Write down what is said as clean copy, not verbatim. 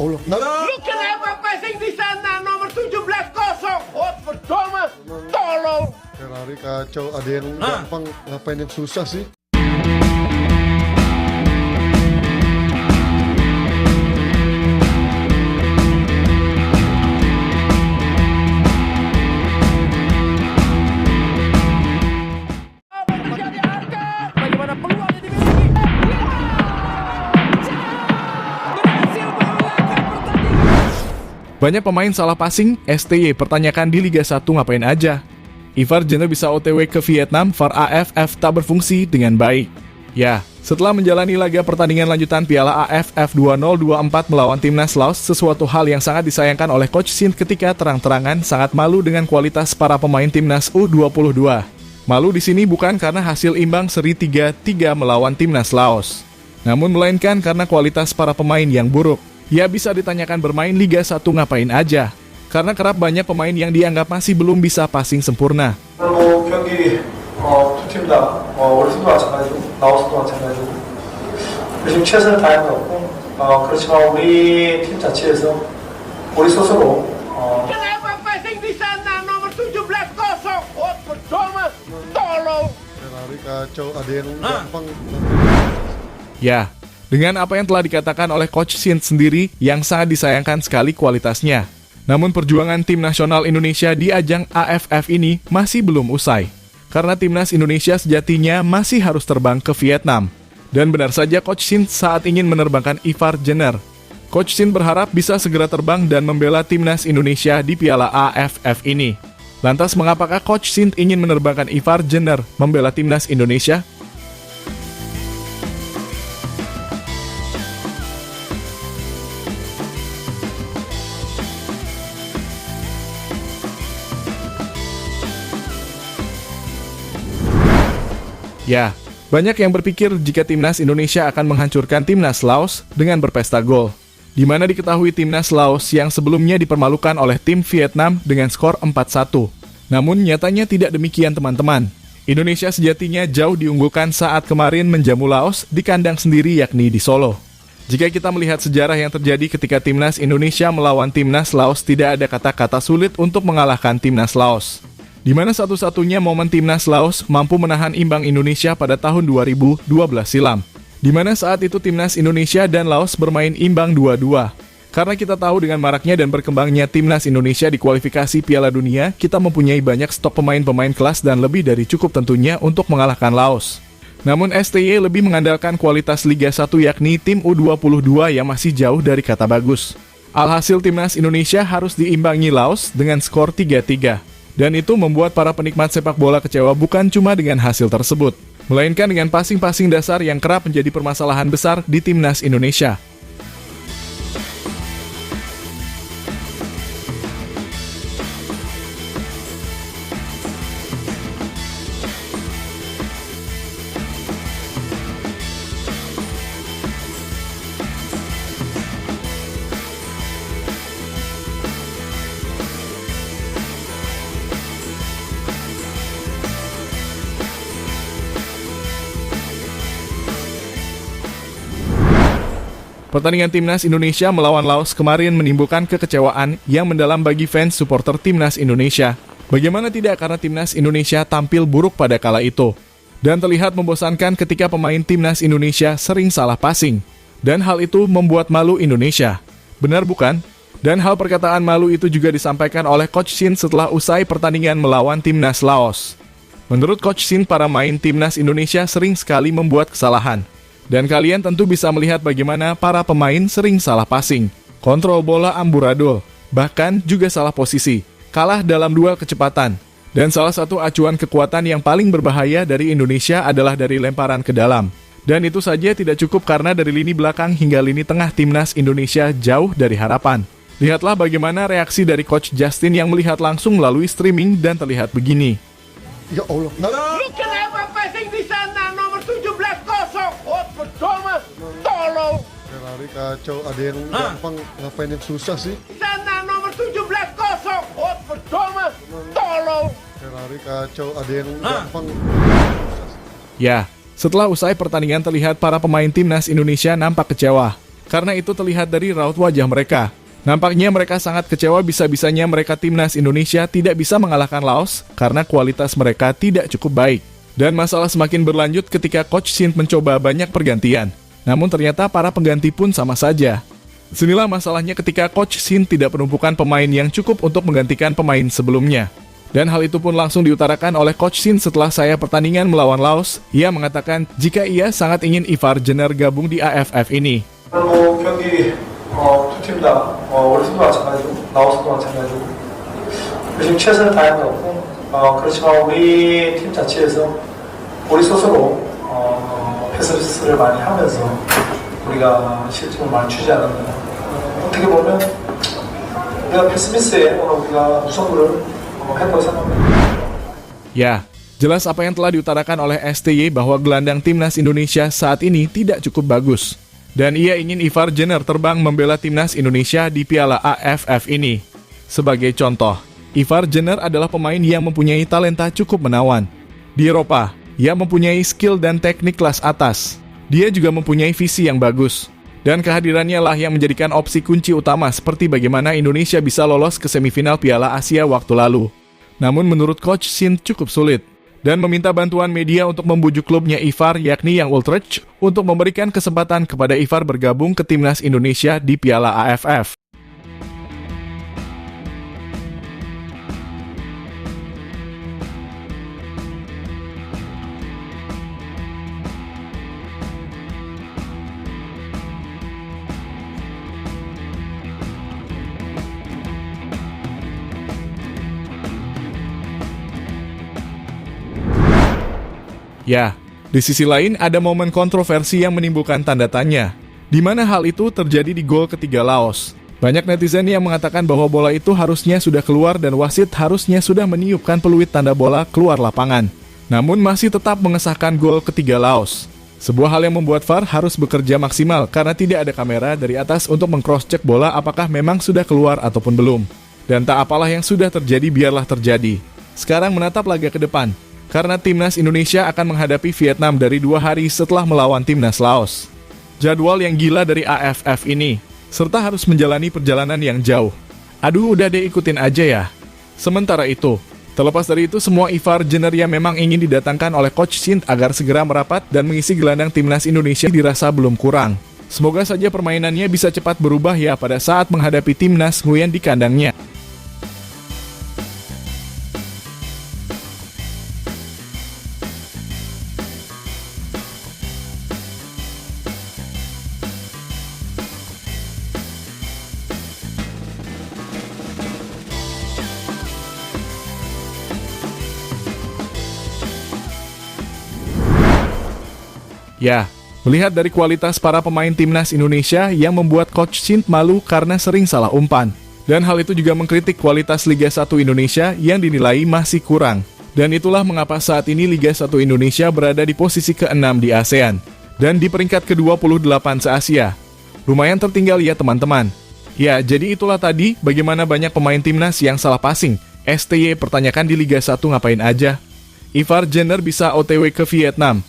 Allah. Lu kenapa passing di sana nomor 17 kosong? Oh, betul mas. Tolong. Ferrari kacau, ada yang gampang, ngapain yang susah sih? Bagaimana peluangnya dimiliki? Berhasil mengalahkan pertandingan. Banyak pemain salah passing, STY pertanyakan di Liga 1 ngapain aja. Ivar Jenner bisa OTW ke Vietnam, VAR AFF tak berfungsi dengan baik. Ya, setelah menjalani laga pertandingan lanjutan Piala AFF 2024 melawan Timnas Laos, sesuatu hal yang sangat disayangkan oleh Coach Shin ketika terang-terangan sangat malu dengan kualitas para pemain Timnas U22. Malu di sini bukan karena hasil imbang seri 3-3 melawan Timnas Laos, namun melainkan karena kualitas para pemain yang buruk. Ya bisa ditanyakan bermain Liga 1 ngapain aja, karena kerap banyak pemain yang dianggap masih belum bisa passing sempurna. 오늘 경기 두 팀 다 우리팀도 마찬가지고 라오스도 마찬가지고 열심히 최선을 다한 것 같고 그렇지만 우리 팀 자체에서 우리 스스로 Kenapa passing di sana nomor 17 kosong? Oh, betul mas. Tolong. Ferrari kacau, ada yang gampang. Ya, dengan apa yang telah dikatakan oleh Coach Shin sendiri yang sangat disayangkan sekali kualitasnya. Namun perjuangan tim nasional Indonesia di ajang AFF ini masih belum usai. Karena timnas Indonesia sejatinya masih harus terbang ke Vietnam. Dan benar saja Coach Shin saat ingin menerbangkan Ivar Jenner. Coach Shin berharap bisa segera terbang dan membela timnas Indonesia di Piala AFF ini. Lantas mengapakah Coach Shin ingin menerbangkan Ivar Jenner membela timnas Indonesia? Ya, banyak yang berpikir jika timnas Indonesia akan menghancurkan timnas Laos dengan berpesta gol. Di mana diketahui timnas Laos yang sebelumnya dipermalukan oleh tim Vietnam dengan skor 4-1. Namun nyatanya tidak demikian teman-teman. Indonesia sejatinya jauh diunggulkan saat kemarin menjamu Laos di kandang sendiri yakni di Solo. Jika kita melihat sejarah yang terjadi ketika timnas Indonesia melawan timnas Laos, tidak ada kata-kata sulit untuk mengalahkan timnas Laos. Di mana satu-satunya momen timnas Laos mampu menahan imbang Indonesia pada tahun 2012 silam. Di mana saat itu timnas Indonesia dan Laos bermain imbang 2-2. Karena kita tahu dengan maraknya dan berkembangnya timnas Indonesia di kualifikasi Piala Dunia, kita mempunyai banyak stok pemain-pemain kelas dan lebih dari cukup tentunya untuk mengalahkan Laos. Namun STY lebih mengandalkan kualitas Liga 1 yakni tim U22 yang masih jauh dari kata bagus. Alhasil timnas Indonesia harus diimbangi Laos dengan skor 3-3. Dan itu membuat para penikmat sepak bola kecewa bukan cuma dengan hasil tersebut, melainkan dengan passing-passing dasar yang kerap menjadi permasalahan besar di timnas Indonesia. Pertandingan timnas Indonesia melawan Laos kemarin menimbulkan kekecewaan yang mendalam bagi fans supporter timnas Indonesia. Bagaimana tidak karena timnas Indonesia tampil buruk pada kala itu. Dan terlihat membosankan ketika pemain timnas Indonesia sering salah passing. Dan hal itu membuat malu Indonesia. Benar bukan? Dan hal perkataan malu itu juga disampaikan oleh Coach Shin setelah usai pertandingan melawan timnas Laos. Menurut Coach Shin, para main timnas Indonesia sering sekali membuat kesalahan. Dan kalian tentu bisa melihat bagaimana para pemain sering salah passing, kontrol bola amburadul, bahkan juga salah posisi, kalah dalam duel kecepatan. Dan salah satu acuan kekuatan yang paling berbahaya dari Indonesia adalah dari lemparan ke dalam. Dan itu saja tidak cukup karena dari lini belakang hingga lini tengah timnas Indonesia jauh dari harapan. Lihatlah bagaimana reaksi dari Coach Justin yang melihat langsung melalui streaming dan terlihat begini. Ya Allah. Lu kenapa passing di sana nomor 17 kosong? Oh, betul mas. Tolong. Ferrari kacau, ada yang gampang, ngapain yang susah sih? Di sana nomor 17 kosong. Oh, betul mas. Tolong. Ferrari kacau, ada yang gampang. Ya, setelah usai pertandingan terlihat para pemain timnas Indonesia nampak kecewa. Karena itu terlihat dari raut wajah mereka. Nampaknya mereka sangat kecewa bisa-bisanya mereka timnas Indonesia tidak bisa mengalahkan Laos karena kualitas mereka tidak cukup baik. Dan masalah semakin berlanjut ketika Coach Shin mencoba banyak pergantian. Namun ternyata para pengganti pun sama saja. Sinilah masalahnya ketika Coach Shin tidak penumpukan pemain yang cukup untuk menggantikan pemain sebelumnya. Dan hal itu pun langsung diutarakan oleh Coach Shin setelah saya pertandingan melawan Laos. Ia mengatakan jika ia sangat ingin Ivar Jenner gabung di AFF ini. 경기 두 팀 다 우리 팀도 마찬가지고 라오스도 마찬가지고 지금 최선을 다한 것 같고 그렇지만 우리 팀 자체에서 우리 스스로 패스를 많이 하면서 우리가 실점을 많이 주지 않았나. 어떻게 보면 우리가 패스미스에 오늘 우리가 우선구를 했다고 생각합니다. Ya, jelas apa yang telah diutarakan oleh STY bahwa gelandang timnas Indonesia saat ini tidak cukup bagus. Dan ia ingin Ivar Jenner terbang membela timnas Indonesia di Piala AFF ini. Sebagai contoh, Ivar Jenner adalah pemain yang mempunyai talenta cukup menawan. Di Eropa, ia mempunyai skill dan teknik kelas atas. Dia juga mempunyai visi yang bagus. Dan kehadirannya lah yang menjadikan opsi kunci utama seperti bagaimana Indonesia bisa lolos ke semifinal Piala Asia waktu lalu. Namun menurut Coach Shin cukup sulit. Dan meminta bantuan media untuk membujuk klubnya Ivar yakni yang Utrecht untuk memberikan kesempatan kepada Ivar bergabung ke timnas Indonesia di Piala AFF. Ya, di sisi lain ada momen kontroversi yang menimbulkan tanda tanya. Di mana hal itu terjadi di gol ketiga Laos. Banyak netizen yang mengatakan bahwa bola itu harusnya sudah keluar dan wasit harusnya sudah meniupkan peluit tanda bola keluar lapangan. Namun masih tetap mengesahkan gol ketiga Laos. Sebuah hal yang membuat VAR harus bekerja maksimal karena tidak ada kamera dari atas untuk meng-cross-check bola apakah memang sudah keluar ataupun belum. Dan tak apalah yang sudah terjadi biarlah terjadi. Sekarang menatap laga ke depan. Karena timnas Indonesia akan menghadapi Vietnam dari 2 hari setelah melawan timnas Laos. Jadwal yang gila dari AFF ini, serta harus menjalani perjalanan yang jauh. Aduh udah deh ikutin aja ya. Sementara itu, terlepas dari itu semua Ivar Jenner yang memang ingin didatangkan oleh Coach Shin agar segera merapat dan mengisi gelandang timnas Indonesia dirasa belum kurang. Semoga saja permainannya bisa cepat berubah ya pada saat menghadapi timnas Nguyen di kandangnya. Ya, melihat dari kualitas para pemain timnas Indonesia yang membuat Coach Shin malu karena sering salah umpan. Dan hal itu juga mengkritik kualitas Liga 1 Indonesia yang dinilai masih kurang. Dan itulah mengapa saat ini Liga 1 Indonesia berada di posisi ke-6 di ASEAN. Dan di peringkat ke-28 se-Asia. Lumayan tertinggal ya teman-teman. Ya, jadi itulah tadi bagaimana banyak pemain timnas yang salah passing. STY pertanyakan di Liga 1 ngapain aja? Ivar Jenner bisa OTW ke Vietnam.